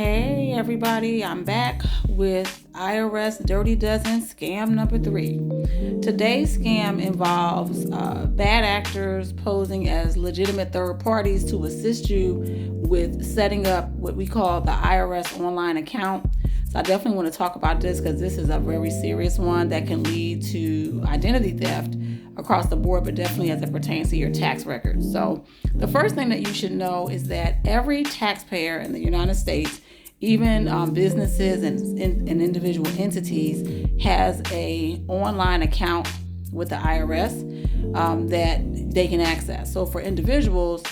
Hey everybody, I'm back with IRS Dirty Dozen scam number 3. Today's scam involves bad actors posing as legitimate third parties to assist you with setting up what we call the IRS online account. So I definitely want to talk about this because this is a very serious one that can lead to identity theft across the board, but definitely as it pertains to your tax records. So the first thing that you should know is that every taxpayer in the United States, even businesses and individual entities, has a online account with the IRS that they can access. So for individuals,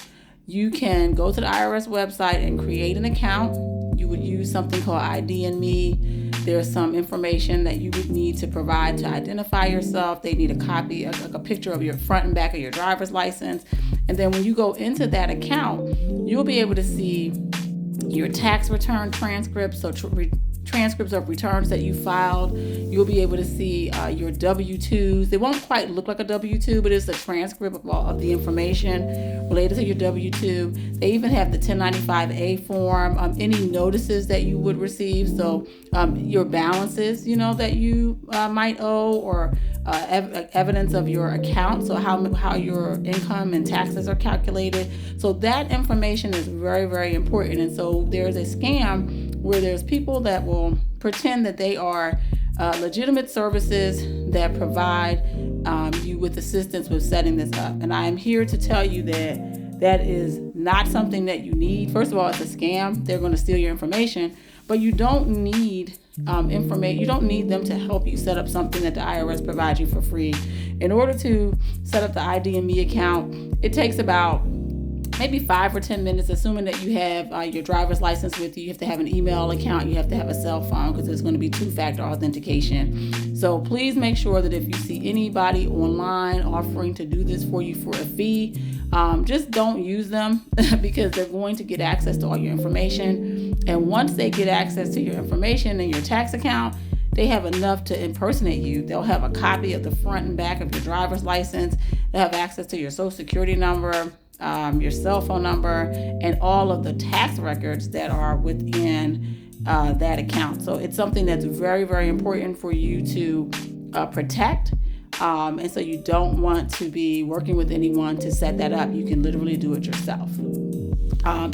you can go to the IRS website and create an account. You would use something called ID and Me. There's some information that you would need to provide to identify yourself. They need a copy, like a picture of your front and back of your driver's license. And then when you go into that account, you'll be able to see your tax return transcripts, so transcripts of returns that you filed. You'll be able to see your W-2s. They won't quite look like a W-2, but it's a transcript of the information related to your W-2. They even have the 1095A form, any notices that you would receive, so your balances, that you might owe, or evidence of your account, so how your income and taxes are calculated. So that information is very, very important. And so there's a scam where there's people that will pretend that they are legitimate services that provide you with assistance with setting this up. And I am here to tell you that that is not something that you need. First of all, it's a scam. They're going to steal your information, but you don't need information. You don't need them to help you set up something that the IRS provides you for free. In order to set up the ID and Me account, it takes about maybe 5 or 10 minutes, assuming that you have your driver's license with you. You have to have an email account. You have to have a cell phone because there's going to be two-factor authentication. So please make sure that if you see anybody online offering to do this for you for a fee, just don't use them because they're going to get access to all your information. And once they get access to your information and your tax account, they have enough to impersonate you. They'll have a copy of the front and back of your driver's license. They'll have access to your social security number, your cell phone number, and all of the tax records that are within that account. So it's something that's very, very important for you to protect. And so you don't want to be working with anyone to set that up. You can literally do it yourself.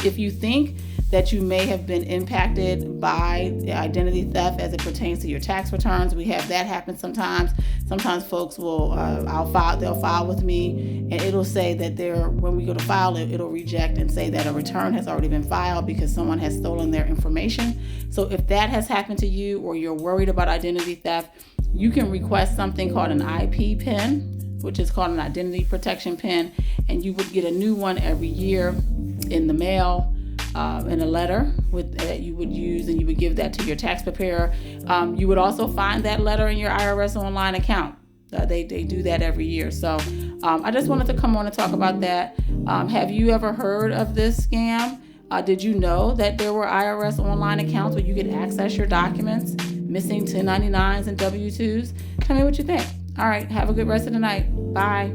If you think that you may have been impacted by identity theft as it pertains to your tax returns, we have that happen sometimes. Sometimes folks will, they'll file with me, and it'll say that when we go to file it, it'll reject and say that a return has already been filed because someone has stolen their information. So if that has happened to you, or you're worried about identity theft, you can request something called an IP PIN, which is called an identity protection PIN, and you would get a new one every year in the mail. In a letter that you would use, and you would give that to your tax preparer. You would also find that letter in your IRS online account. They do that every year. So I just wanted to come on and talk about that. Have you ever heard of this scam? Did you know that there were IRS online accounts where you could access your documents, missing 1099s and W-2s? Tell me what you think. All right, have a good rest of the night. Bye.